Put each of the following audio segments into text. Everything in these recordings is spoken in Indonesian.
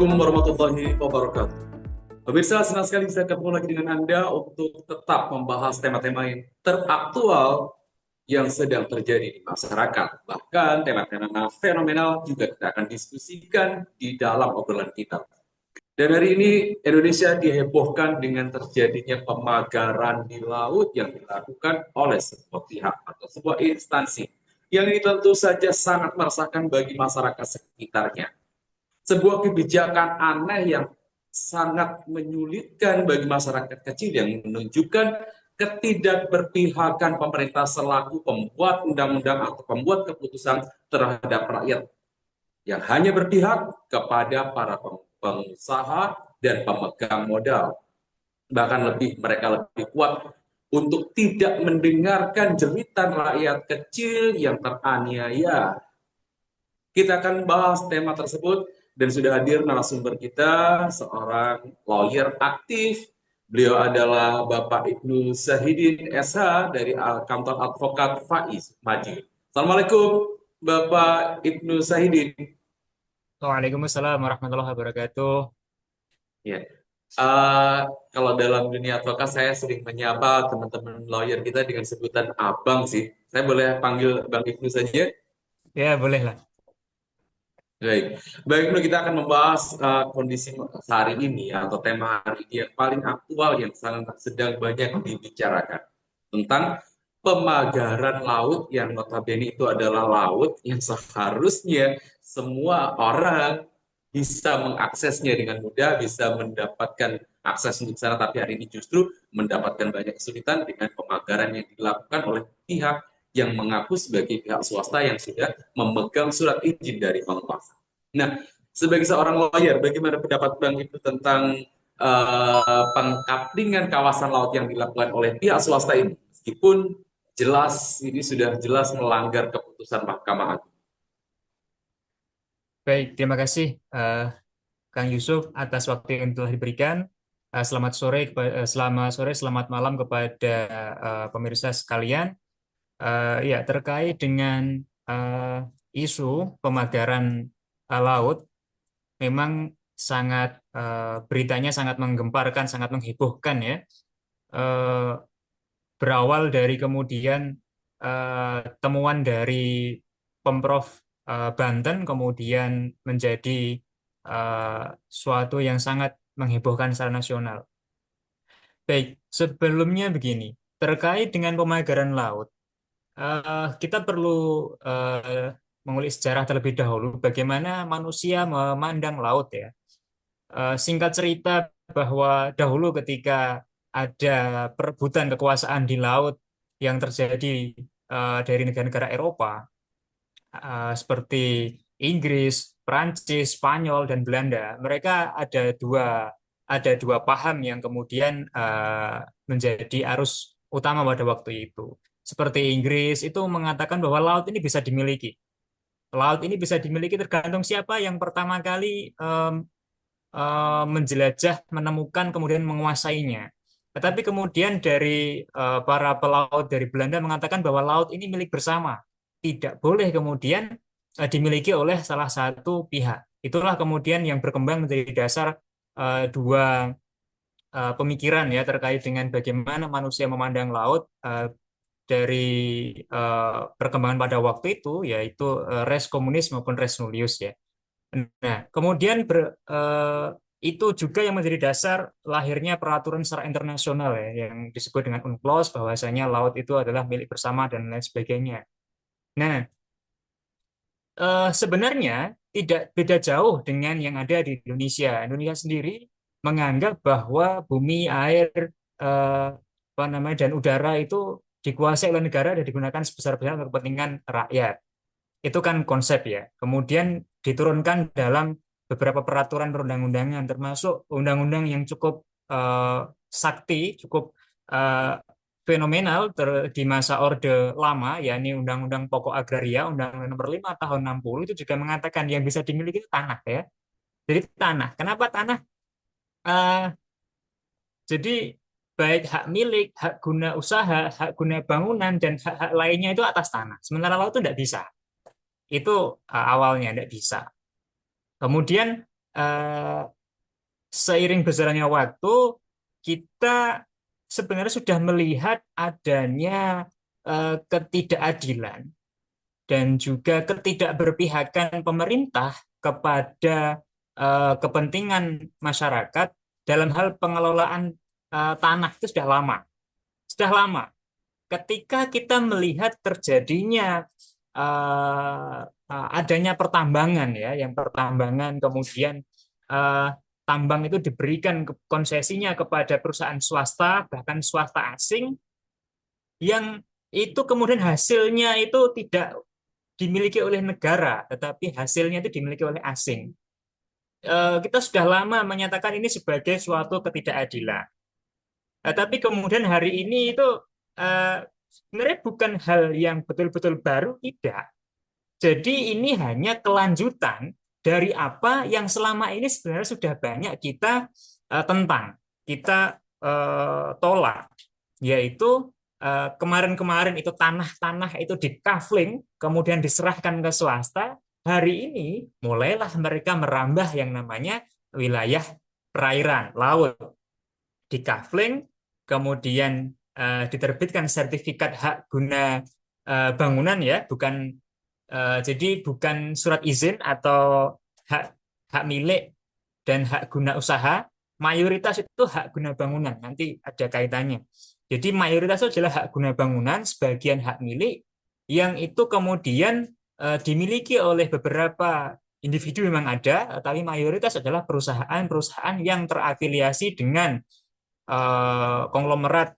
Assalamualaikum warahmatullahi wabarakatuh. Pemirsa, senang sekali bisa ketemu lagi dengan Anda untuk tetap membahas tema-tema yang teraktual yang sedang terjadi di masyarakat. Bahkan tema-tema fenomenal juga kita akan diskusikan di dalam obrolan kita. Dan hari ini Indonesia dihebohkan dengan terjadinya pemagaran di laut yang dilakukan oleh sebuah pihak atau sebuah instansi yang ini tentu saja sangat meresahkan bagi masyarakat sekitarnya. Sebuah kebijakan aneh yang sangat menyulitkan bagi masyarakat kecil yang menunjukkan ketidakberpihakan pemerintah selaku pembuat undang-undang atau pembuat keputusan terhadap rakyat yang hanya berpihak kepada para pengusaha dan pemegang modal. Bahkan mereka lebih kuat untuk tidak mendengarkan jeritan rakyat kecil yang teraniaya. Kita akan bahas tema tersebut dan sudah hadir narasumber kita, seorang lawyer aktif. Beliau adalah Bapak Ibnu Syahidin SH dari kantor advokat Faiz Maji. Assalamualaikum Bapak Ibnu Syahidin. Waalaikumsalam warahmatullahi wabarakatuh. Ya. Uh, Kalau dalam dunia advokat saya sering menyapa teman-teman lawyer kita dengan sebutan abang sih. Saya boleh panggil Bang Ibnu saja? Ya, boleh lah. Baik, baik dulu kita akan membahas kondisi hari ini atau tema hari ini yang paling aktual yang sangat sedang banyak dibicarakan tentang pemagaran laut yang notabene itu adalah laut yang seharusnya semua orang bisa mengaksesnya dengan mudah, bisa mendapatkan akses untuk sana, tapi hari ini justru mendapatkan banyak kesulitan dengan pemagaran yang dilakukan oleh pihak yang mengaku sebagai pihak swasta yang sudah memegang surat izin dari penguasa. Nah, sebagai seorang lawyer, bagaimana pendapat Bang itu tentang pengkaplingan kawasan laut yang dilakukan oleh pihak swasta ini? Meskipun jelas ini sudah jelas melanggar keputusan Mahkamah Agung. Baik, terima kasih Kang Yusuf atas waktu yang telah diberikan. Selamat sore, selamat malam kepada pemirsa sekalian. Ya, terkait dengan isu pemagaran laut, memang beritanya sangat menggemparkan, sangat menghebohkan ya. Eh, Berawal dari kemudian temuan dari Pemprov Banten kemudian menjadi suatu yang sangat menghebohkan secara nasional. Baik, sebelumnya begini, terkait dengan pemagaran laut, kita perlu mengulik sejarah terlebih dahulu bagaimana manusia memandang laut ya. Singkat cerita bahwa dahulu ketika ada perebutan kekuasaan di laut yang terjadi dari negara-negara Eropa seperti Inggris, Prancis, Spanyol dan Belanda, mereka ada dua paham yang kemudian menjadi arus utama pada waktu itu. Seperti Inggris itu mengatakan bahwa laut ini bisa dimiliki. Laut ini bisa dimiliki tergantung siapa yang pertama kali menjelajah, menemukan, kemudian menguasainya. Tetapi kemudian dari para pelaut dari Belanda mengatakan bahwa laut ini milik bersama, tidak boleh kemudian dimiliki oleh salah satu pihak. Itulah kemudian yang berkembang menjadi dasar dua pemikiran ya terkait dengan bagaimana manusia memandang laut dari perkembangan pada waktu itu, yaitu res komunis maupun res nullius ya. Nah, kemudian itu juga yang menjadi dasar lahirnya peraturan secara internasional ya, yang disebut dengan UNCLOS, bahwasanya laut itu adalah milik bersama dan lain sebagainya. Nah, sebenarnya tidak beda jauh dengan yang ada di Indonesia. Indonesia sendiri menganggap bahwa bumi, air, eh, apa namanya, dan udara itu dikuasai oleh negara dan digunakan sebesar-besarnya untuk kepentingan rakyat. Itu kan konsep ya. Kemudian diturunkan dalam beberapa peraturan perundang-undangan, termasuk undang-undang yang cukup eh, sakti, cukup eh, fenomenal di masa Orde Lama, yakni Undang-Undang Pokok Agraria, Undang-Undang Nomor 5 Tahun 60 itu juga mengatakan yang bisa dimiliki itu tanah ya. Jadi tanah. Kenapa tanah? Eh, jadi baik hak milik, hak guna usaha, hak guna bangunan, dan hak-hak lainnya itu atas tanah. Sementara laut itu tidak bisa. Itu awalnya tidak bisa. Kemudian eh, seiring berjalannya waktu, kita sebenarnya sudah melihat adanya ketidakadilan dan juga ketidakberpihakan pemerintah kepada kepentingan masyarakat dalam hal pengelolaan tanah itu sudah lama. Sudah lama. Ketika kita melihat terjadinya adanya pertambangan ya, yang pertambangan kemudian eh, tambang itu diberikan konsesinya kepada perusahaan swasta, bahkan swasta asing, yang itu kemudian hasilnya itu tidak dimiliki oleh negara, tetapi hasilnya itu dimiliki oleh asing. Kita sudah lama menyatakan ini sebagai suatu ketidakadilan. Tapi kemudian hari ini itu sebenarnya bukan hal yang betul-betul baru, tidak. Jadi ini hanya kelanjutan dari apa yang selama ini sebenarnya sudah banyak kita tentang, kita tolak, yaitu kemarin-kemarin itu tanah-tanah itu dikafling, kemudian diserahkan ke swasta. Hari ini mulailah mereka merambah yang namanya wilayah perairan, laut, dikafling, kemudian diterbitkan sertifikat hak guna bangunan ya, bukan jadi bukan surat izin atau hak hak milik dan hak guna usaha, mayoritas itu hak guna bangunan. Nanti ada kaitannya. Jadi mayoritas itu adalah hak guna bangunan, sebagian hak milik yang itu kemudian dimiliki oleh beberapa individu memang ada, tapi mayoritas adalah perusahaan-perusahaan yang terafiliasi dengan konglomerat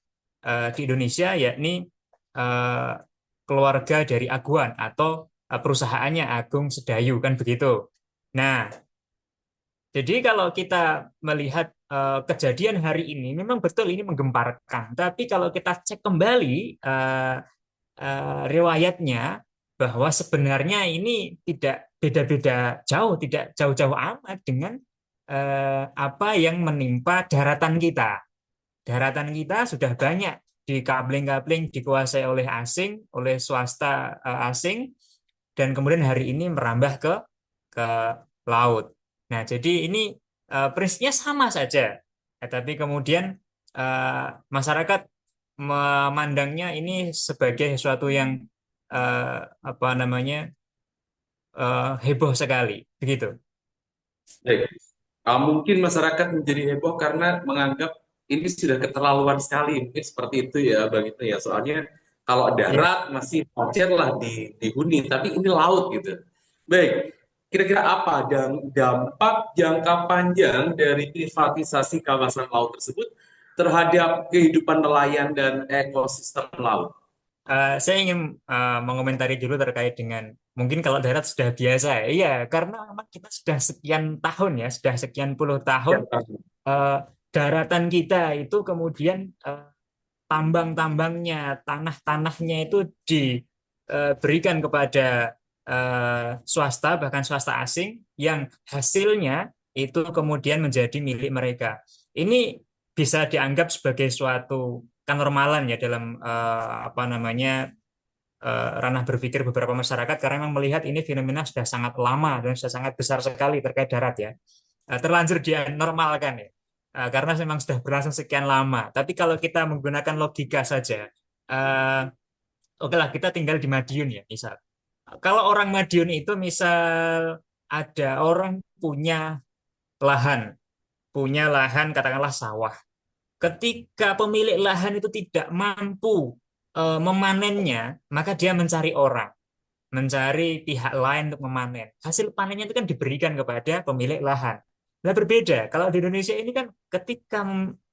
di Indonesia, yakni eh, keluarga dari Aguan atau perusahaannya Agung Sedayu kan begitu. Nah, jadi kalau kita melihat kejadian hari ini, memang betul ini menggemparkan. Tapi kalau kita cek kembali riwayatnya, bahwa sebenarnya ini tidak beda-beda jauh, tidak jauh-jauh amat dengan apa yang menimpa daratan kita. Daratan kita sudah banyak di kabling-kabling dikuasai oleh asing, oleh swasta asing, dan kemudian hari ini merambah ke laut. Nah, jadi ini prinsipnya sama saja. Tapi kemudian eh, masyarakat memandangnya ini sebagai sesuatu yang apa namanya heboh sekali, begitu. Baik. Mungkin masyarakat menjadi heboh karena menganggap ini sudah keterlaluan sekali, mungkin seperti itu ya, begitu ya. Soalnya kalau Ya. darat masih wajar lah dihuni, tapi ini laut gitu. Baik, kira-kira apa dan dampak jangka panjang dari privatisasi kawasan laut tersebut terhadap kehidupan nelayan dan ekosistem laut? Saya ingin mengomentari dulu terkait dengan mungkin kalau darat sudah biasa ya. Iya, karena memang kita sudah sekian tahun ya, sudah sekian puluh tahun Yang terakhir. eh, daratan kita itu kemudian tambang-tambangnya, tanah-tanahnya itu diberikan kepada swasta, bahkan swasta asing, yang hasilnya itu kemudian menjadi milik mereka. Ini bisa dianggap sebagai suatu kenormalan ya dalam apa namanya ranah berpikir beberapa masyarakat, karena memang melihat ini fenomena sudah sangat lama dan sudah sangat besar sekali terkait darat ya. Terlanjur dia normalkan ya. Karena memang sudah berlangsung sekian lama. Tapi kalau kita menggunakan logika saja, eh, oke lah kita tinggal di Madiun ya, misal. Kalau orang Madiun itu misal ada orang lahan, punya lahan katakanlah sawah. Ketika pemilik lahan itu tidak mampu memanennya, maka dia mencari orang, mencari pihak lain untuk memanen. Hasil panennya itu kan diberikan kepada pemilik lahan. Nah, berbeda. Kalau di Indonesia ini kan ketika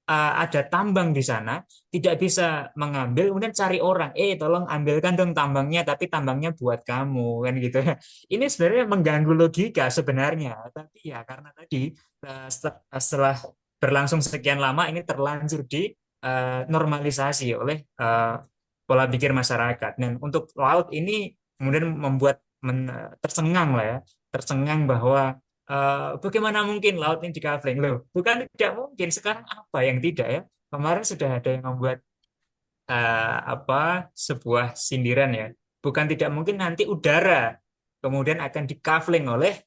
ada tambang di sana, tidak bisa mengambil, kemudian cari orang, tolong ambilkan dong tambangnya, tapi tambangnya buat kamu, kan gitu ya. Ini sebenarnya mengganggu logika sebenarnya, tapi ya karena tadi setelah berlangsung sekian lama, ini terlanjur di normalisasi oleh pola pikir masyarakat. Dan untuk laut ini kemudian membuat tercengang lah ya, tercengang bahwa bagaimana mungkin laut ini dikafling loh, bukan tidak mungkin, sekarang apa yang tidak ya, kemarin sudah ada yang membuat apa sebuah sindiran ya, bukan tidak mungkin nanti udara kemudian akan dikafling oleh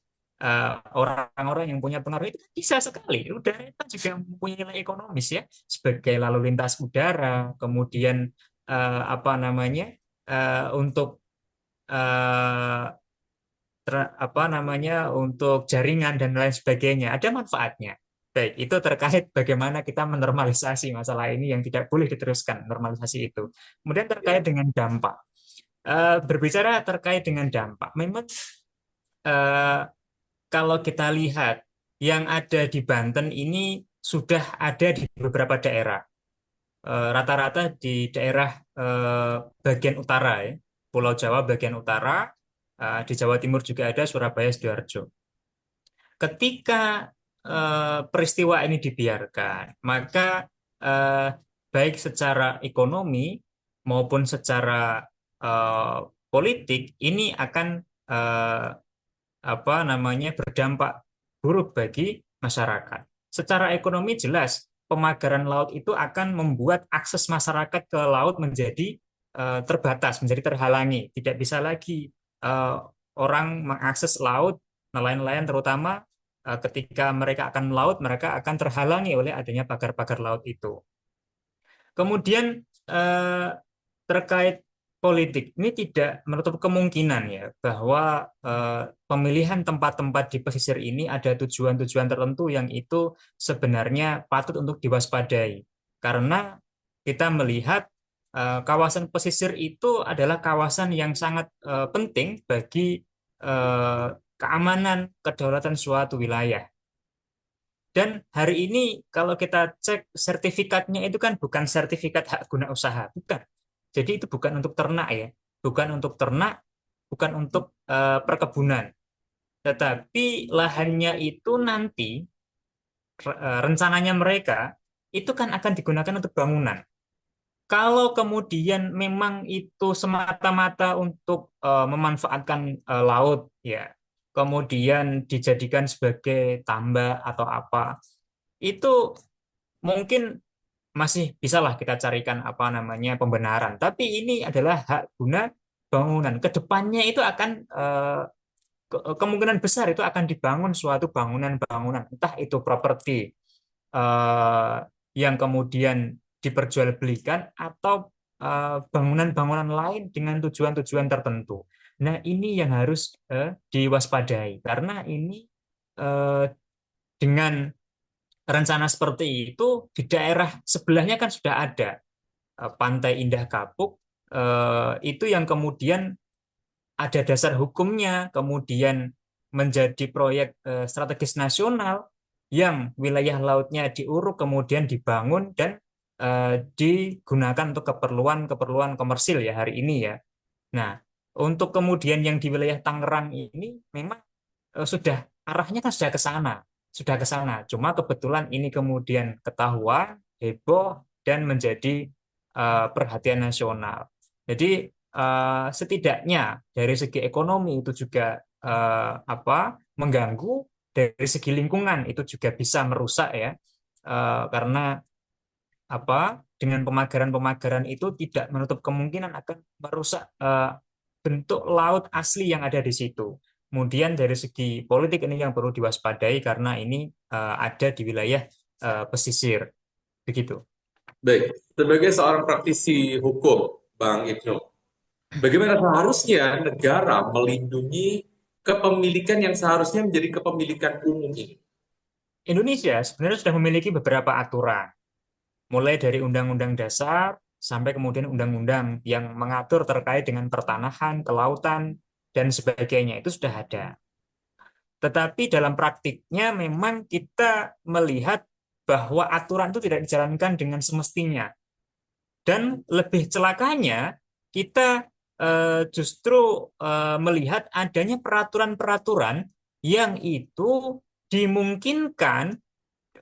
orang-orang yang punya pengaruh itu kan bisa sekali. Udara itu kan juga mempunyai nilai ekonomis ya, sebagai lalu lintas udara, kemudian apa namanya untuk eh, apa namanya untuk jaringan dan lain sebagainya, ada manfaatnya. Baik, itu terkait bagaimana kita menormalisasi masalah ini yang tidak boleh diteruskan, normalisasi itu. Kemudian terkait dengan dampak. Berbicara terkait dengan dampak, memang eh, kalau kita lihat yang ada di Banten ini sudah ada di beberapa daerah. Rata-rata di daerah bagian utara ya, Pulau Jawa bagian utara, di Jawa Timur juga ada Surabaya, Sidoarjo. Ketika peristiwa ini dibiarkan, maka eh, baik secara ekonomi maupun secara eh, politik ini akan eh, apa namanya berdampak buruk bagi masyarakat. Secara ekonomi jelas pemagaran laut itu akan membuat akses masyarakat ke laut menjadi terbatas, menjadi terhalangi. Tidak bisa lagi eh, orang mengakses laut, nelayan-nelayan terutama ketika mereka akan melaut, mereka akan terhalangi oleh adanya pagar-pagar laut itu. Kemudian terkait politik, ini tidak menutup kemungkinan ya bahwa pemilihan tempat-tempat di pesisir ini ada tujuan-tujuan tertentu yang itu sebenarnya patut untuk diwaspadai. Karena kita melihat kawasan pesisir itu adalah kawasan yang sangat penting bagi keamanan kedaulatan suatu wilayah. Dan hari ini kalau kita cek sertifikatnya itu kan bukan sertifikat hak guna usaha, bukan. Jadi itu bukan untuk ternak ya, bukan untuk ternak, bukan untuk perkebunan. Tetapi lahannya itu nanti rencananya mereka itu kan akan digunakan untuk bangunan. Kalau kemudian memang itu semata-mata untuk memanfaatkan laut ya, kemudian dijadikan sebagai tambak atau apa, itu mungkin masih bisalah kita carikan apa namanya pembenaran. Tapi ini adalah hak guna bangunan. Kedepannya itu akan kemungkinan besar itu akan dibangun suatu bangunan-bangunan, entah itu properti eh, yang kemudian diperjualbelikan atau bangunan-bangunan lain dengan tujuan-tujuan tertentu. Nah, ini yang harus diwaspadai karena ini eh, dengan rencana seperti itu di daerah sebelahnya kan sudah ada Pantai Indah Kapuk itu yang kemudian ada dasar hukumnya kemudian menjadi proyek strategis nasional yang wilayah lautnya diuruk kemudian dibangun dan digunakan untuk keperluan-keperluan komersil ya hari ini ya. Nah, untuk kemudian yang di wilayah Tangerang ini memang sudah arahnya kan sudah ke sana, sudah ke sana. Cuma kebetulan ini kemudian ketahuan, heboh dan menjadi perhatian nasional. Jadi setidaknya dari segi ekonomi itu juga apa mengganggu, dari segi lingkungan itu juga bisa merusak ya. Karena apa dengan pemagaran-pemagaran itu tidak menutup kemungkinan akan merusak bentuk laut asli yang ada di situ. Kemudian dari segi politik ini yang perlu diwaspadai karena ini ada di wilayah pesisir, begitu. Baik, sebagai seorang praktisi hukum, Bang Ibnu, bagaimana seharusnya negara melindungi kepemilikan yang seharusnya menjadi kepemilikan umum ini? Indonesia sebenarnya sudah memiliki beberapa aturan, mulai dari Undang-Undang Dasar sampai kemudian undang-undang yang mengatur terkait dengan pertanahan, kelautan, dan sebagainya itu sudah ada. Tetapi dalam praktiknya memang kita melihat bahwa aturan itu tidak dijalankan dengan semestinya. Dan lebih celakanya, kita justru melihat adanya peraturan-peraturan yang itu dimungkinkan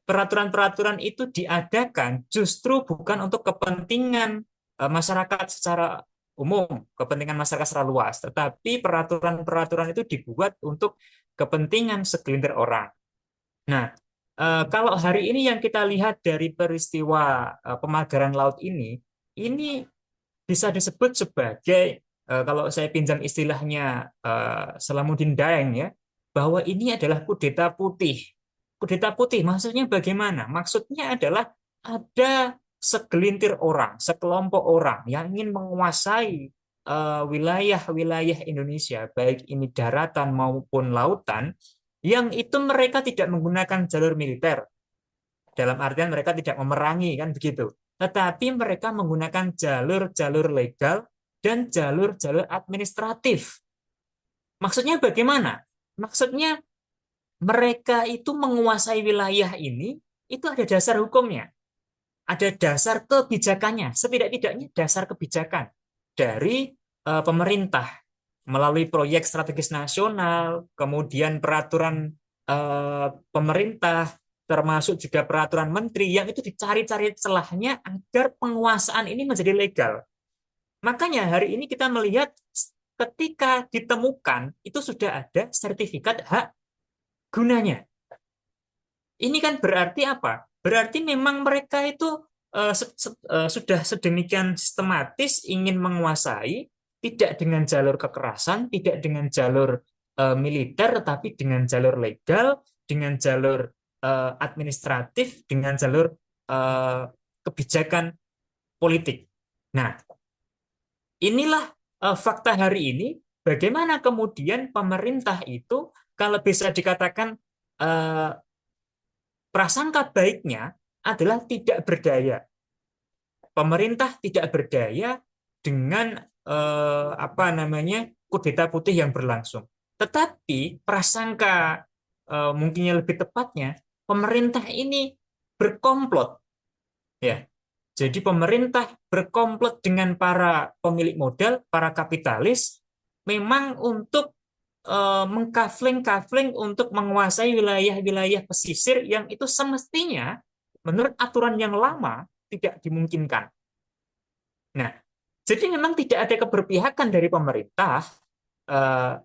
peraturan-peraturan itu diadakan justru bukan untuk kepentingan masyarakat secara umum, kepentingan masyarakat secara luas, tetapi peraturan-peraturan itu dibuat untuk kepentingan segelintir orang. Nah, kalau hari ini yang kita lihat dari peristiwa pemagaran laut ini bisa disebut sebagai kalau saya pinjam istilahnya Salamuddin Daeng ya, bahwa ini adalah kudeta putih. Kudeta putih maksudnya bagaimana? Maksudnya adalah ada segelintir orang, sekelompok orang yang ingin menguasai wilayah-wilayah Indonesia, baik ini daratan maupun lautan, yang itu mereka tidak menggunakan jalur militer. Dalam artian mereka tidak memerangi, kan begitu. Tetapi mereka menggunakan jalur-jalur legal dan jalur-jalur administratif. Maksudnya bagaimana? Maksudnya mereka itu menguasai wilayah ini, itu ada dasar hukumnya, ada dasar kebijakannya, setidak-tidaknya dasar kebijakan dari pemerintah melalui proyek strategis nasional, kemudian peraturan pemerintah, termasuk juga peraturan menteri yang itu dicari-cari celahnya agar penguasaan ini menjadi legal. Makanya hari ini kita melihat ketika ditemukan itu sudah ada sertifikat hak gunanya. Ini kan berarti apa? Berarti memang mereka itu sudah sedemikian sistematis ingin menguasai, tidak dengan jalur kekerasan, tidak dengan jalur militer, tetapi dengan jalur legal, dengan jalur administratif, dengan jalur eh, kebijakan politik. Nah, inilah fakta hari ini. Bagaimana kemudian pemerintah itu, kalau bisa dikatakan eh, prasangka baiknya adalah tidak berdaya. Pemerintah tidak berdaya dengan apa namanya kudeta putih yang berlangsung. Tetapi prasangka mungkinnya lebih tepatnya pemerintah ini berkomplot, ya. Jadi pemerintah berkomplot dengan para pemilik modal, para kapitalis, memang untuk mengkafling-kafling untuk menguasai wilayah-wilayah pesisir yang itu semestinya menurut aturan yang lama tidak dimungkinkan. Nah, jadi memang tidak ada keberpihakan dari pemerintah eh,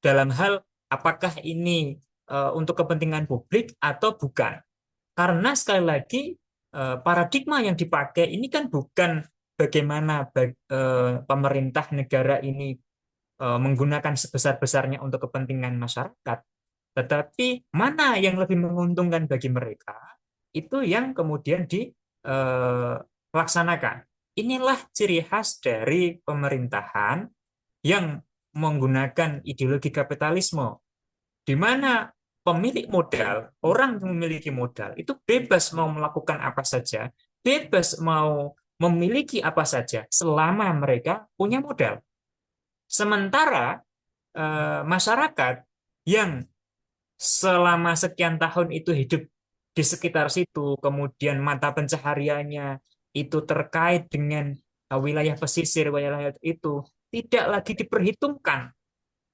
dalam hal apakah ini untuk kepentingan publik atau bukan. Karena sekali lagi paradigma yang dipakai ini kan bukan bagaimana pemerintah negara ini menggunakan sebesar-besarnya untuk kepentingan masyarakat, tetapi mana yang lebih menguntungkan bagi mereka, itu yang kemudian dilaksanakan. Inilah ciri khas dari pemerintahan yang menggunakan ideologi kapitalisme, di mana pemilik modal, orang yang memiliki modal, itu bebas mau melakukan apa saja, bebas mau memiliki apa saja, selama mereka punya modal. Sementara masyarakat yang selama sekian tahun itu hidup di sekitar situ, kemudian mata pencahariannya itu terkait dengan wilayah pesisir, wilayah itu tidak lagi diperhitungkan.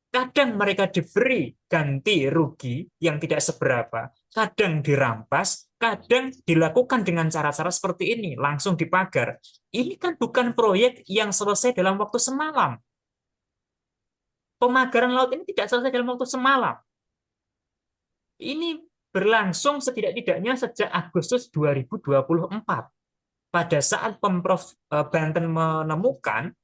Kadang mereka diberi ganti rugi yang tidak seberapa, kadang dirampas, kadang dilakukan dengan cara-cara seperti ini, langsung dipagar. Ini kan bukan proyek yang selesai dalam waktu semalam. Pemagaran laut ini tidak selesai dalam waktu semalam. Ini berlangsung setidak-tidaknya sejak Agustus 2024. Pada saat Pemprov Banten menemukan,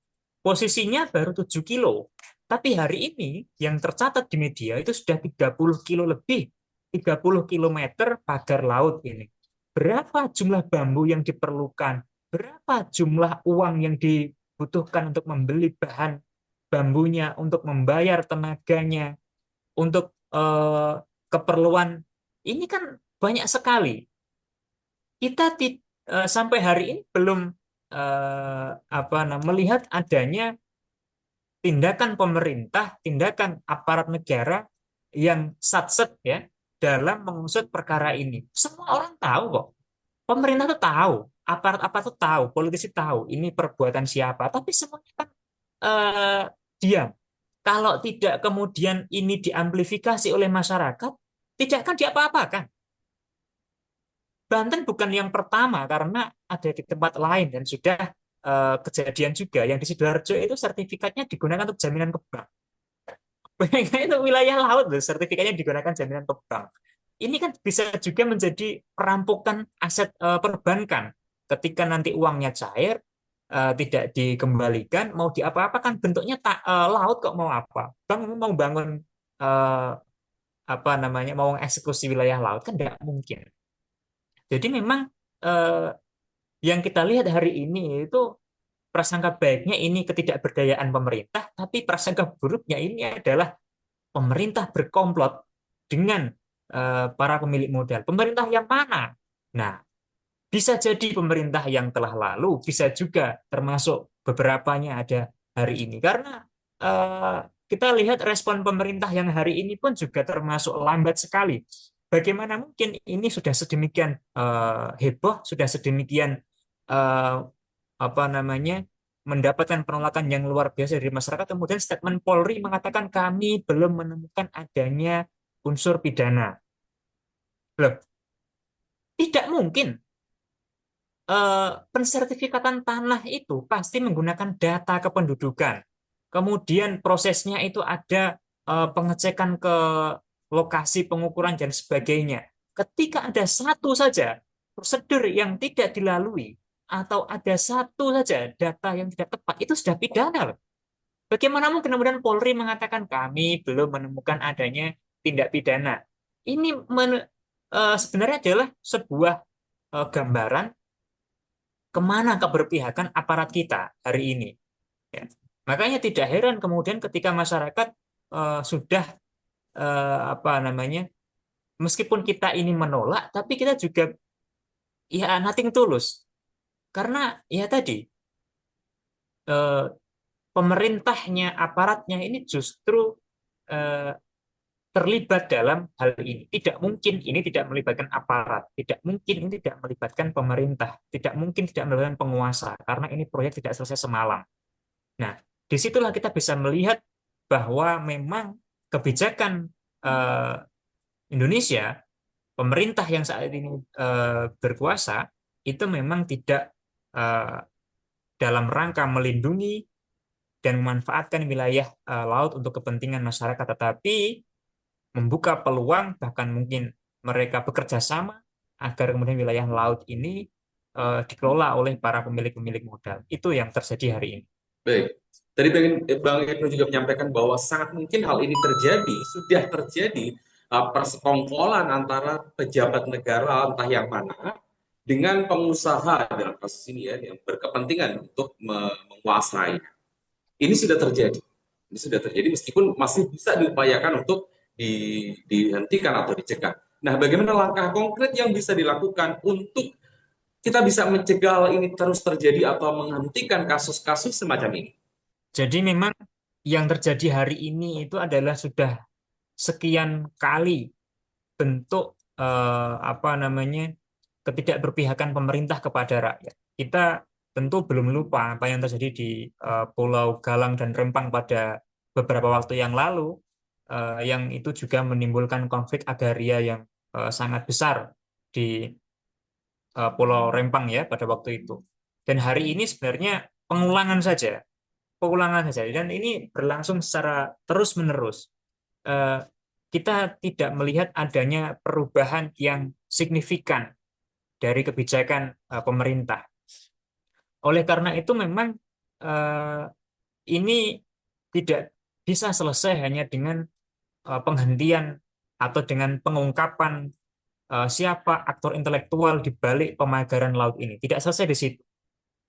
posisinya baru 7 kilo. Tapi hari ini yang tercatat di media itu sudah 30 kilo lebih, 30 kilometer pagar laut ini. Berapa jumlah bambu yang diperlukan? Berapa jumlah uang yang dibutuhkan untuk membeli bahan bambunya, untuk membayar tenaganya, untuk keperluan ini kan banyak sekali. Kita sampai hari ini belum melihat adanya tindakan pemerintah, tindakan aparat negara yang satset ya dalam mengusut perkara ini. Semua orang tahu kok. Pemerintah tuh tahu, aparat-aparat tuh tahu, politisi tahu ini perbuatan siapa, tapi semuanya kan eh, diam. Kalau tidak kemudian ini diamplifikasi oleh masyarakat, tidak akan diapa-apakan. Banten bukan yang pertama karena ada di tempat lain dan sudah kejadian juga. Yang di Sidoarjo itu sertifikatnya digunakan untuk jaminan ke bank. Itu wilayah laut loh, sertifikatnya digunakan jaminan ke bank. Ini kan bisa juga menjadi perampokan aset perbankan. Ketika nanti uangnya cair, tidak dikembalikan, mau diapa-apakan bentuknya laut kok mau apa? Bank mau bangun eh, apa namanya mau mengeksekusi wilayah laut kan tidak mungkin. Jadi memang eh, yang kita lihat hari ini itu prasangka baiknya ini ketidakberdayaan pemerintah, tapi prasangka buruknya ini adalah pemerintah berkomplot dengan para pemilik modal. Pemerintah yang mana? Nah, bisa jadi pemerintah yang telah lalu, bisa juga termasuk beberapanya ada hari ini. Karena eh, kita lihat respon pemerintah yang hari ini pun juga termasuk lambat sekali. Bagaimana mungkin ini sudah sedemikian heboh, sudah sedemikian eh, apa namanya mendapatkan penolakan yang luar biasa dari masyarakat, kemudian statement Polri mengatakan kami belum menemukan adanya unsur pidana. Loh, tidak mungkin pensertifikatan tanah itu pasti menggunakan data kependudukan. Kemudian prosesnya itu ada pengecekan ke lokasi pengukuran dan sebagainya. Ketika ada satu saja prosedur yang tidak dilalui atau ada satu saja data yang tidak tepat, itu sudah pidana loh. Bagaimana mungkin kemudian Polri mengatakan kami belum menemukan adanya tindak pidana? Ini sebenarnya adalah sebuah gambaran kemana keberpihakan aparat kita hari ini. Ya. Makanya tidak heran kemudian ketika masyarakat sudah apa namanya, meskipun kita ini menolak, tapi kita juga ya nothing tulus. Karena ya tadi eh, pemerintahnya, aparatnya ini justru eh, terlibat dalam hal ini. Tidak mungkin ini tidak melibatkan aparat, tidak mungkin ini tidak melibatkan pemerintah, tidak mungkin tidak melibatkan penguasa, karena ini proyek tidak selesai semalam. Nah, disitulah kita bisa melihat bahwa memang kebijakan eh, Indonesia, pemerintah yang saat ini berkuasa, itu memang tidak eh, dalam rangka melindungi dan memanfaatkan wilayah laut untuk kepentingan masyarakat, tetapi membuka peluang, bahkan mungkin mereka bekerja sama agar kemudian wilayah laut ini dikelola oleh para pemilik-pemilik modal. Itu yang terjadi hari ini. Baik. Tadi Bang Ibnu juga menyampaikan bahwa sangat mungkin hal ini terjadi, sudah terjadi persekongkolan antara pejabat negara entah yang mana dengan pengusaha dalam kasus ini ya yang berkepentingan untuk menguasai. Ini sudah terjadi. Ini sudah terjadi meskipun masih bisa diupayakan untuk dihentikan atau dicegah. Nah, bagaimana langkah konkret yang bisa dilakukan untuk kita bisa mencegah hal ini terus terjadi atau menghentikan kasus-kasus semacam ini? Jadi memang yang terjadi hari ini itu adalah sudah sekian kali bentuk apa namanya ketidakberpihakan pemerintah kepada rakyat. Kita tentu belum lupa apa yang terjadi di Pulau Galang dan Rempang pada beberapa waktu yang lalu, yang itu juga menimbulkan konflik agraria yang sangat besar di Pulau Rempang ya pada waktu itu. Dan hari ini sebenarnya pengulangan saja, pengulangan saja. Dan ini berlangsung secara terus-menerus. Eh, Kita tidak melihat adanya perubahan yang signifikan dari kebijakan pemerintah. Oleh karena itu memang eh, ini tidak bisa selesai hanya dengan penghentian atau dengan pengungkapan siapa aktor intelektual di balik pemagaran laut ini. Tidak selesai di situ.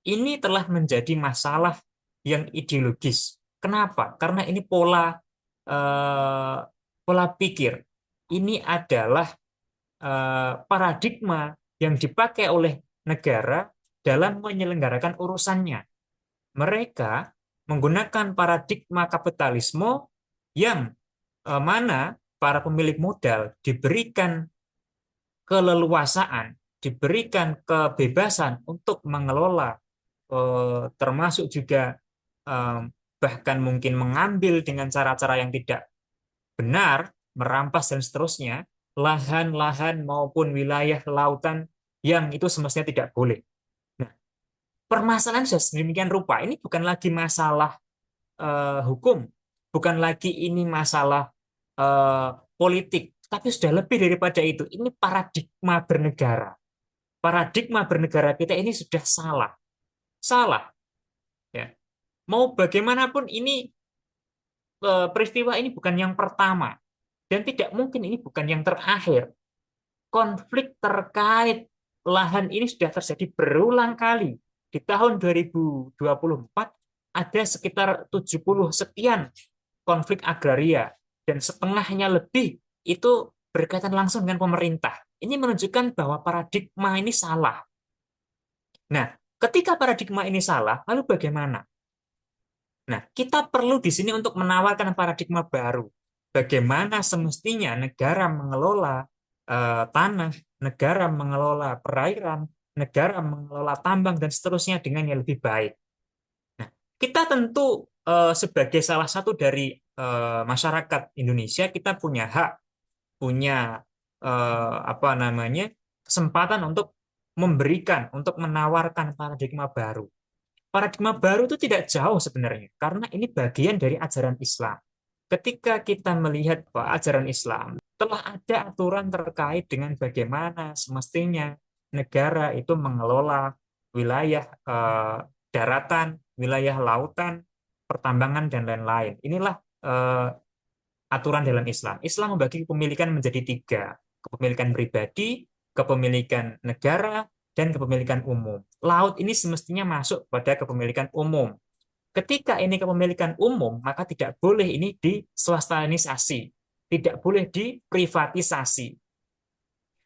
Ini telah menjadi masalah yang ideologis. Kenapa? Karena ini eh, pola pikir. Ini adalah paradigma yang dipakai oleh negara dalam menyelenggarakan urusannya. Mereka menggunakan paradigma kapitalisme yang mana para pemilik modal diberikan keleluasaan, diberikan kebebasan untuk mengelola, termasuk juga eh, bahkan mungkin mengambil dengan cara-cara yang tidak benar, merampas dan seterusnya, lahan-lahan maupun wilayah lautan yang itu semestinya tidak boleh. Nah, permasalahan sudah sedemikian rupa. Ini bukan lagi masalah hukum, bukan lagi ini masalah eh, politik, tapi sudah lebih daripada itu. Ini paradigma bernegara. Paradigma bernegara kita ini sudah salah, salah. Ya. Mau bagaimanapun ini peristiwa ini bukan yang pertama. Dan tidak mungkin ini bukan yang terakhir. Konflik terkait lahan ini sudah terjadi berulang kali. Di tahun 2024 ada sekitar 70 sekian konflik agraria dan setengahnya lebih itu berkaitan langsung dengan pemerintah. Ini menunjukkan bahwa paradigma ini salah. Nah, ketika paradigma ini salah, lalu bagaimana? Nah, kita perlu di sini untuk menawarkan paradigma baru. Bagaimana semestinya negara mengelola tanah, negara mengelola perairan, negara mengelola tambang, dan seterusnya dengan yang lebih baik. Nah, kita tentu sebagai salah satu dari masyarakat Indonesia, kita punya hak, punya apa namanya, kesempatan untuk memberikan, untuk menawarkan paradigma baru. Paradigma baru itu tidak jauh sebenarnya, karena ini bagian dari ajaran Islam. Ketika kita melihat bahwa ajaran Islam telah ada aturan terkait dengan bagaimana semestinya negara itu mengelola wilayah daratan, wilayah lautan, pertambangan, dan lain-lain. Inilah aturan dalam Islam. Islam membagi kepemilikan menjadi tiga: kepemilikan pribadi, kepemilikan negara, dan kepemilikan umum. Laut ini semestinya masuk pada kepemilikan umum. Ketika ini kepemilikan umum, maka tidak boleh ini diswastanisasi, tidak boleh diprivatisasi.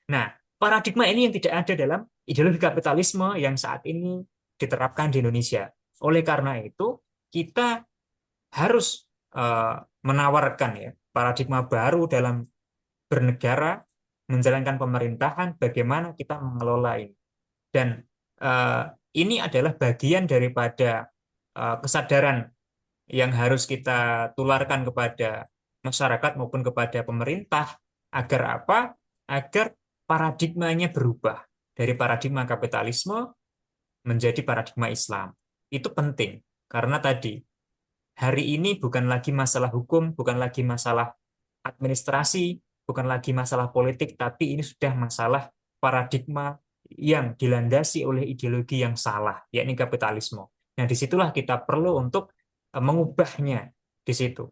Nah, paradigma ini yang tidak ada dalam ideologi kapitalisme yang saat ini diterapkan di Indonesia. Oleh karena itu, kita harus menawarkan ya paradigma baru dalam bernegara, menjalankan pemerintahan, bagaimana kita mengelola ini. Dan eh, ini adalah bagian daripada kesadaran yang harus kita tularkan kepada masyarakat maupun kepada pemerintah agar apa? Agar paradigmanya berubah dari paradigma kapitalisme menjadi paradigma Islam. Itu penting karena tadi hari ini bukan lagi masalah hukum, bukan lagi masalah administrasi, bukan lagi masalah politik, tapi ini sudah masalah paradigma yang dilandasi oleh ideologi yang salah, yakni kapitalisme. Nah, disitulah kita perlu untuk mengubahnya di situ.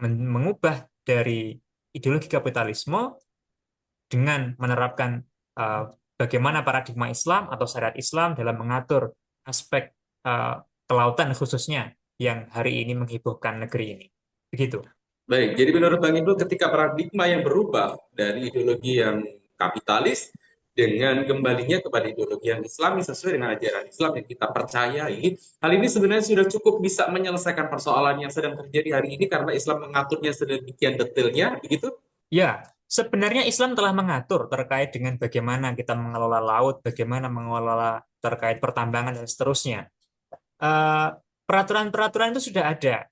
Mengubah dari ideologi kapitalisme dengan menerapkan eh, bagaimana paradigma Islam atau syariat Islam dalam mengatur aspek kelautan khususnya yang hari ini menghebohkan negeri ini. Begitu. Baik, jadi menurut Bang Indro ketika paradigma yang berubah dari ideologi yang kapitalis dengan kembalinya kepada ideologi yang Islami sesuai dengan ajaran Islam yang kita percayai, hal ini sebenarnya sudah cukup bisa menyelesaikan persoalan yang sedang terjadi hari ini karena Islam mengaturnya sedemikian detailnya, begitu? Ya, sebenarnya Islam telah mengatur terkait dengan bagaimana kita mengelola laut, bagaimana mengelola terkait pertambangan dan seterusnya. Eh, Peraturan-peraturan itu sudah ada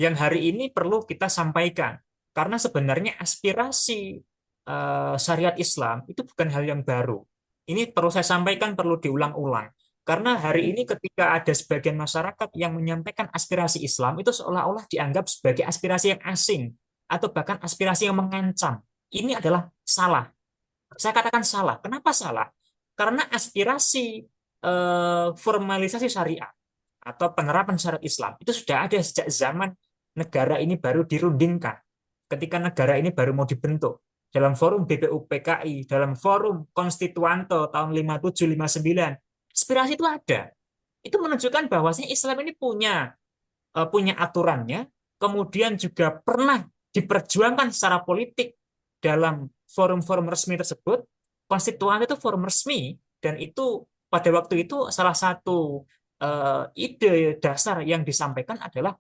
yang hari ini perlu kita sampaikan. Karena sebenarnya aspirasi syariat Islam itu bukan hal yang baru. Ini perlu saya sampaikan, perlu diulang-ulang. Karena hari ini ketika ada sebagian masyarakat yang menyampaikan aspirasi Islam, itu seolah-olah dianggap sebagai aspirasi yang asing, atau bahkan aspirasi yang mengancam. Ini adalah salah. Saya katakan salah. Kenapa salah? Karena aspirasi formalisasi syariat atau penerapan syariat Islam itu sudah ada sejak zaman negara ini baru dirundingkan. Ketika negara ini baru mau dibentuk dalam forum BPUPKI, dalam forum Konstituanto tahun 57-59, aspirasi itu ada. Itu menunjukkan bahwasanya Islam ini punya aturannya, kemudian juga pernah diperjuangkan secara politik dalam forum-forum resmi tersebut. Konstituan itu forum resmi, dan itu pada waktu itu salah satu ide dasar yang disampaikan adalah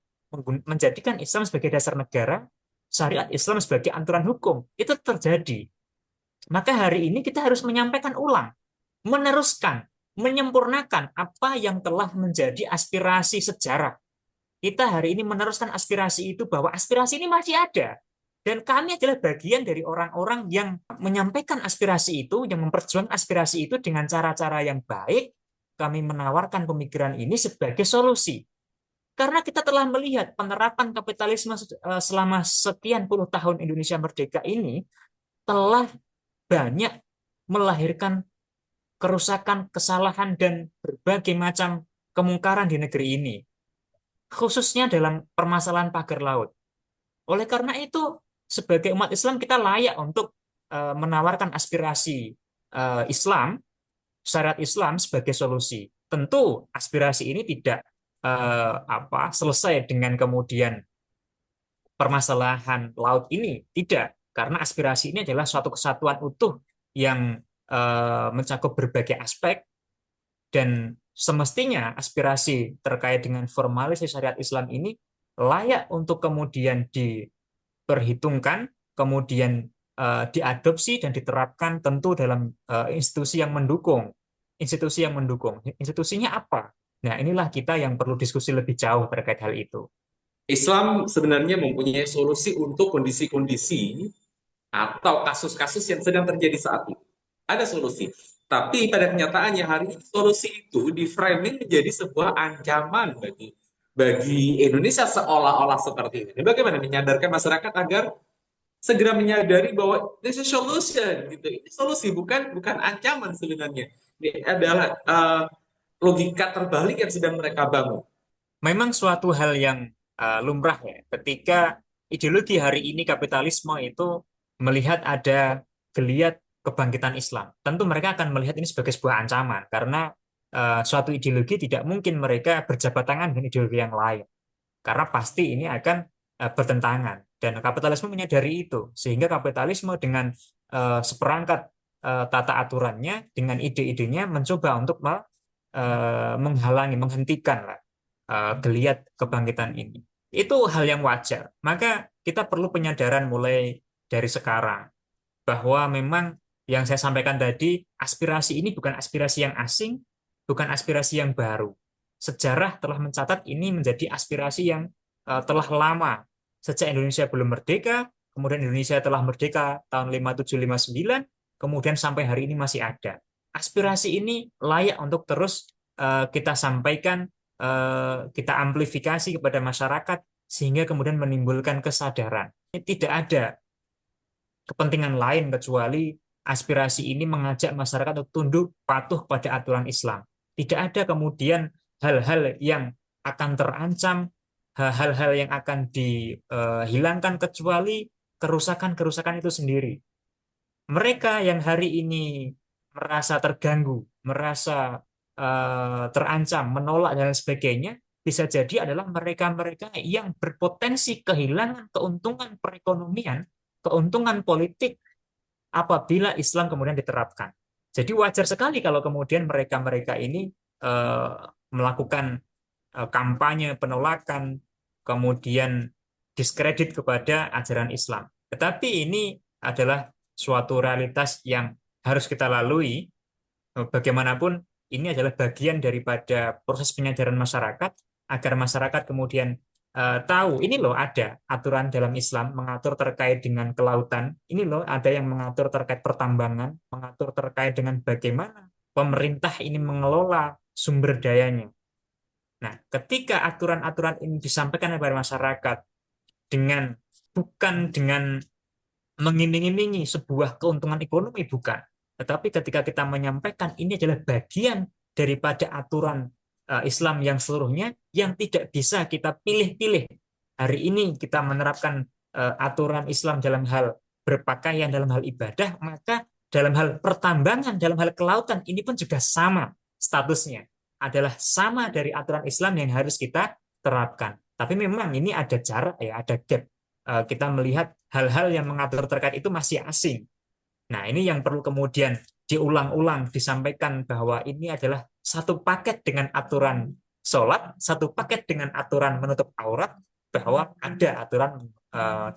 menjadikan Islam sebagai dasar negara, syariat Islam sebagai aturan hukum. Itu terjadi. Maka hari ini kita harus menyampaikan ulang, meneruskan, menyempurnakan apa yang telah menjadi aspirasi sejarah. Kita hari ini meneruskan aspirasi itu, bahwa aspirasi ini masih ada. Dan kami adalah bagian dari orang-orang yang menyampaikan aspirasi itu, yang memperjuangkan aspirasi itu dengan cara-cara yang baik. Kami menawarkan pemikiran ini sebagai solusi. Karena kita telah melihat penerapan kapitalisme selama sekian puluh tahun Indonesia merdeka ini telah banyak melahirkan kerusakan, kesalahan, dan berbagai macam kemungkaran di negeri ini, khususnya dalam permasalahan pagar laut. Oleh karena itu, sebagai umat Islam kita layak untuk menawarkan aspirasi Islam, syariat Islam sebagai solusi. Tentu aspirasi ini tidak selesai dengan kemudian permasalahan laut ini, tidak, karena aspirasi ini adalah suatu kesatuan utuh yang mencakup berbagai aspek, dan semestinya aspirasi terkait dengan formalisasi syariat Islam ini layak untuk kemudian diperhitungkan, kemudian diadopsi dan diterapkan tentu dalam institusi yang mendukung. Institusi yang mendukung. Institusinya apa? Nah, inilah kita yang perlu diskusi lebih jauh terkait hal itu. Islam sebenarnya mempunyai solusi untuk kondisi-kondisi atau kasus-kasus yang sedang terjadi saat ini. Ada solusi. Tapi pada kenyataannya hari ini solusi itu di framing menjadi sebuah ancaman bagi Indonesia seolah-olah seperti ini. Bagaimana menyadarkan masyarakat agar segera menyadari bahwa this is solution gitu. Ini solusi bukan ancaman sebenarnya. Ini adalah logika terbalik yang sedang mereka bangun. Memang suatu hal yang lumrah ya, ketika ideologi hari ini kapitalisme itu melihat ada geliat kebangkitan Islam. Tentu mereka akan melihat ini sebagai sebuah ancaman, karena suatu ideologi tidak mungkin mereka berjabat tangan dengan ideologi yang lain, karena pasti ini akan bertentangan. Dan kapitalisme menyadari itu, sehingga kapitalisme dengan seperangkat tata aturannya, dengan ide-idenya mencoba untuk menghalangi, menghentikan lah geliat kebangkitan ini. Itu hal yang wajar. Maka kita perlu penyadaran mulai dari sekarang bahwa memang yang saya sampaikan tadi, aspirasi ini bukan aspirasi yang asing, bukan aspirasi yang baru. Sejarah telah mencatat ini menjadi aspirasi yang telah lama. Sejak Indonesia belum merdeka, kemudian Indonesia telah merdeka tahun 5759, kemudian sampai hari ini masih ada. Aspirasi ini layak untuk terus kita sampaikan, kita amplifikasi kepada masyarakat, sehingga kemudian menimbulkan kesadaran. Tidak ada kepentingan lain kecuali aspirasi ini mengajak masyarakat untuk tunduk patuh pada aturan Islam. Tidak ada kemudian hal-hal yang akan terancam, hal-hal yang akan dihilangkan kecuali kerusakan-kerusakan itu sendiri. Mereka yang hari ini merasa terganggu, merasa terancam, menolak dan sebagainya, bisa jadi adalah mereka-mereka yang berpotensi kehilangan keuntungan perekonomian, keuntungan politik apabila Islam kemudian diterapkan. Jadi wajar sekali kalau kemudian mereka-mereka ini eh, melakukan kampanye penolakan, kemudian diskredit kepada ajaran Islam. Tetapi ini adalah suatu realitas yang harus kita lalui. Bagaimanapun, ini adalah bagian daripada proses penyadaran masyarakat, agar masyarakat kemudian tahu ini loh ada aturan dalam Islam mengatur terkait dengan kelautan, ini loh ada yang mengatur terkait pertambangan, mengatur terkait dengan bagaimana pemerintah ini mengelola sumber dayanya. Nah, ketika aturan-aturan ini disampaikan kepada masyarakat dengan bukan dengan mengiming-imingi sebuah keuntungan ekonomi, bukan, tetapi ketika kita menyampaikan ini adalah bagian daripada aturan Islam yang seluruhnya yang tidak bisa kita pilih-pilih. Hari ini kita menerapkan aturan Islam dalam hal berpakaian, dalam hal ibadah, maka dalam hal pertambangan, dalam hal kelautan ini pun juga sama statusnya, adalah sama dari aturan Islam yang harus kita terapkan. Tapi memang ini ada jarak ya, ada gap. Kita melihat hal-hal yang mengatur terkait itu masih asing. Nah, ini yang perlu kemudian diulang-ulang, disampaikan bahwa ini adalah satu paket dengan aturan sholat, satu paket dengan aturan menutup aurat, bahwa ada aturan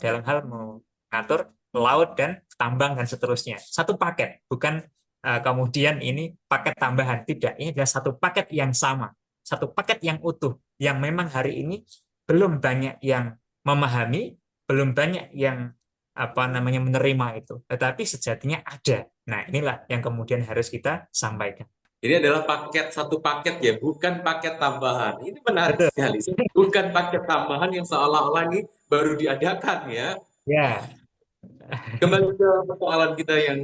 dalam hal mengatur laut dan tambang dan seterusnya. Satu paket, bukan kemudian ini paket tambahan. Tidak, ini adalah satu paket yang sama, satu paket yang utuh, yang memang hari ini belum banyak yang memahami, belum banyak yang menerima itu, tetapi sejatinya ada. Nah, inilah yang kemudian harus kita sampaikan. Ini adalah satu paket ya, bukan paket tambahan. Ini menarik Betul. sekali. Bukan paket tambahan yang seolah-olah ini baru diadakan ya. Ya, Kembali ke persoalan kita yang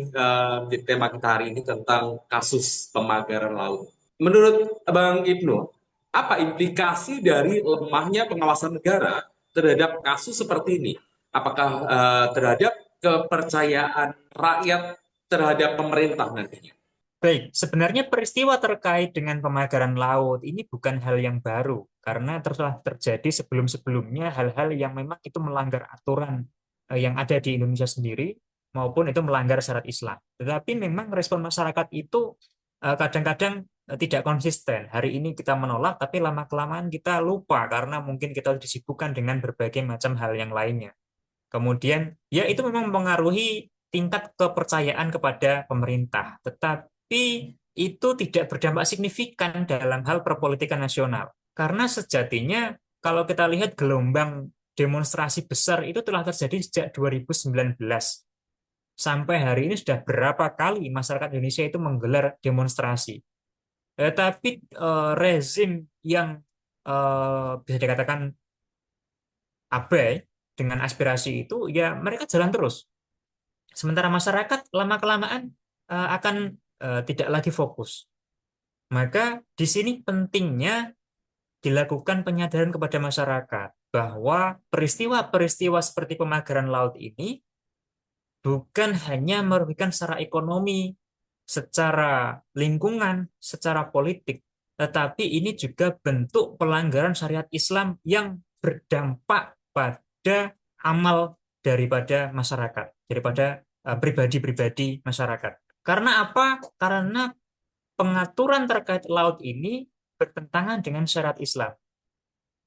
menjadi tema kita hari ini tentang kasus pemagaran laut. Menurut Bang Ibnu, apa implikasi dari lemahnya pengawasan negara terhadap kasus seperti ini? Apakah terhadap kepercayaan rakyat terhadap pemerintah nantinya? Baik, sebenarnya peristiwa terkait dengan pemagaran laut ini bukan hal yang baru, karena telah terjadi sebelum-sebelumnya hal-hal yang memang itu melanggar aturan yang ada di Indonesia sendiri, maupun itu melanggar syariat Islam. Tetapi memang respon masyarakat itu kadang-kadang tidak konsisten. Hari ini kita menolak, tapi lama-kelamaan kita lupa karena mungkin kita disibukkan dengan berbagai macam hal yang lainnya. Kemudian, ya itu memang mempengaruhi tingkat kepercayaan kepada pemerintah, tetapi itu tidak berdampak signifikan dalam hal perpolitikan nasional. Karena sejatinya, kalau kita lihat gelombang demonstrasi besar itu telah terjadi sejak 2019. Sampai hari ini sudah berapa kali masyarakat Indonesia itu menggelar demonstrasi. Tapi rezim yang bisa dikatakan abai dengan aspirasi itu, ya mereka jalan terus. Sementara masyarakat lama-kelamaan akan tidak lagi fokus. Maka di sini pentingnya dilakukan penyadaran kepada masyarakat bahwa peristiwa-peristiwa seperti pemagaran laut ini bukan hanya merugikan secara ekonomi, secara lingkungan, secara politik, tetapi ini juga bentuk pelanggaran syariat Islam yang berdampak pada amal daripada masyarakat, daripada pribadi-pribadi masyarakat. Karena apa? Karena pengaturan terkait laut ini bertentangan dengan syariat Islam.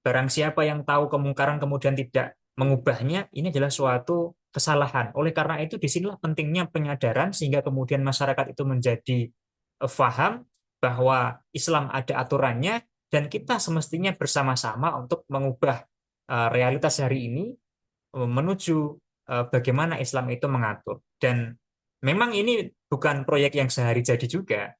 Barang siapa yang tahu kemungkaran kemudian tidak mengubahnya, ini adalah suatu kesalahan. Oleh karena itu, disinilah pentingnya penyadaran sehingga kemudian masyarakat itu menjadi faham bahwa Islam ada aturannya dan kita semestinya bersama-sama untuk mengubah realitas hari ini menuju bagaimana Islam itu mengatur. Dan memang ini bukan proyek yang sehari jadi juga.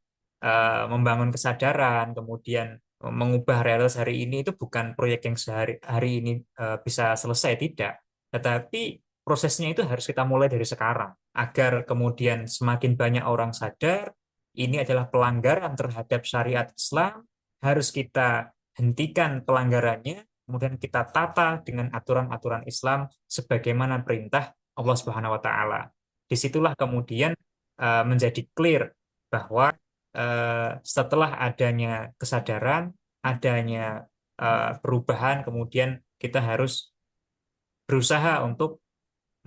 Membangun kesadaran, kemudian mengubah realitas hari ini itu bukan proyek yang sehari hari ini bisa selesai, tidak. Tetapi prosesnya itu harus kita mulai dari sekarang agar kemudian semakin banyak orang sadar ini adalah pelanggaran terhadap syariat Islam, harus kita hentikan pelanggarannya, kemudian kita tata dengan aturan-aturan Islam sebagaimana perintah Allah Subhanahu wa taala. Disitulah kemudian menjadi clear bahwa setelah adanya kesadaran, adanya perubahan, kemudian kita harus berusaha untuk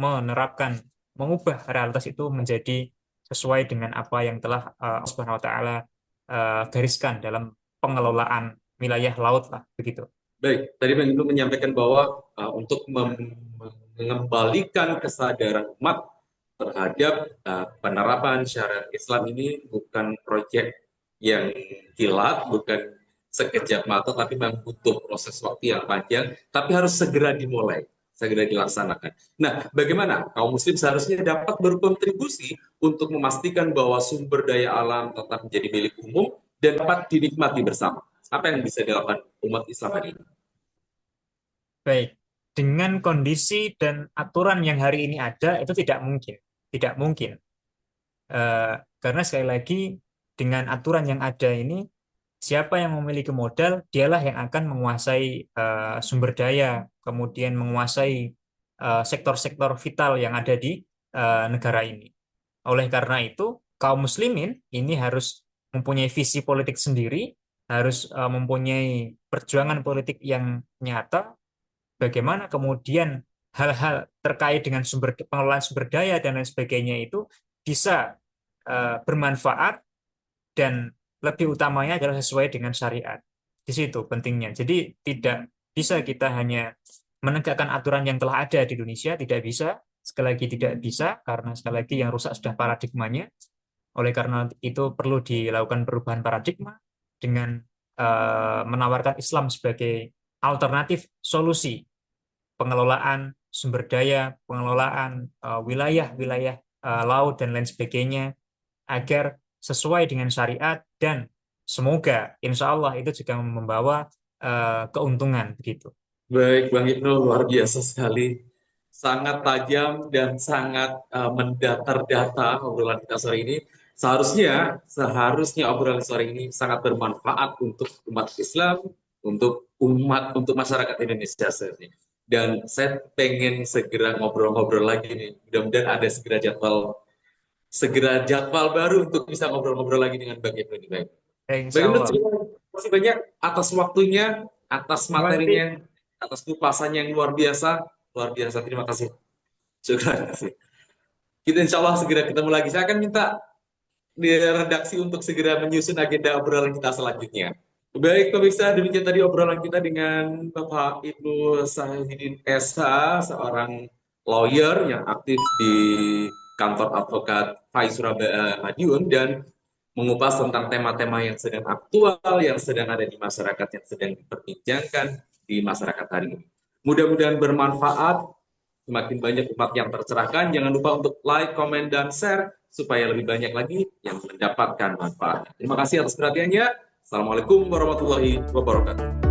menerapkan, mengubah realitas itu menjadi sesuai dengan apa yang telah Allah Subhanahu wa taala gariskan dalam pengelolaan wilayah laut lah begitu. Baik, tadi Bang Ibnu menyampaikan bahwa untuk mengembalikan kesadaran umat terhadap penerapan syariat Islam ini bukan proyek yang kilat, bukan sekejap mata, tapi memang butuh proses waktu yang panjang, tapi harus segera dimulai, segera dilaksanakan. Nah, bagaimana kaum muslim seharusnya dapat berkontribusi untuk memastikan bahwa sumber daya alam tetap menjadi milik umum dan dapat dinikmati bersama? Apa yang bisa dilakukan umat Islam hari ini? Baik, dengan kondisi dan aturan yang hari ini ada itu tidak mungkin, tidak mungkin. Karena sekali lagi dengan aturan yang ada ini, siapa yang memiliki modal, dialah yang akan menguasai sumber daya, kemudian menguasai sektor-sektor vital yang ada di negara ini. Oleh karena itu, kaum muslimin ini harus mempunyai visi politik sendiri, harus mempunyai perjuangan politik yang nyata, bagaimana kemudian hal-hal terkait dengan pengelolaan sumber daya dan lain sebagainya itu bisa bermanfaat dan lebih utamanya adalah sesuai dengan syariat. Di situ pentingnya. Jadi tidak bisa kita hanya menegakkan aturan yang telah ada di Indonesia, tidak bisa. Sekali lagi tidak bisa, karena sekali lagi yang rusak sudah paradigmanya. Oleh karena itu perlu dilakukan perubahan paradigma dengan menawarkan Islam sebagai alternatif solusi pengelolaan sumber daya, pengelolaan wilayah-wilayah laut dan lain sebagainya agar sesuai dengan syariat dan semoga insya Allah itu juga membawa keuntungan begitu. Baik, Bang Ibnu, luar biasa sekali. Sangat tajam dan sangat mendatar data obrolan kita sore ini. Seharusnya obrolan sore ini sangat bermanfaat untuk umat Islam, untuk masyarakat Indonesia seharusnya. dan saya pengen segera ngobrol-ngobrol lagi nih. Mudah-mudahan ada segera jadwal baru untuk bisa ngobrol-ngobrol lagi dengan Bang Ibnu nih, baik. Insya Bagaimana Allah. terima kasih banyak atas waktunya, atas Terima kasih. materinya, atas kupasannya yang luar biasa. Luar biasa, terima kasih. Terima kasih. Kita insya Allah segera ketemu lagi. Saya akan minta di redaksi untuk segera menyusun agenda obrolan kita selanjutnya. Baik, pemirsa, demikian tadi obrolan kita dengan Bapak Ibnu Sahidin SH, seorang lawyer yang aktif di kantor advokat Fai Surabaya Madiun dan mengupas tentang tema-tema yang sedang aktual, yang sedang ada di masyarakat, yang sedang diperbincangkan di masyarakat hari ini. Mudah-mudahan bermanfaat, semakin banyak umat yang tercerahkan. Jangan lupa untuk like, komen, dan share supaya lebih banyak lagi yang mendapatkan manfaat. Terima kasih atas perhatiannya. Assalamualaikum warahmatullahi wabarakatuh.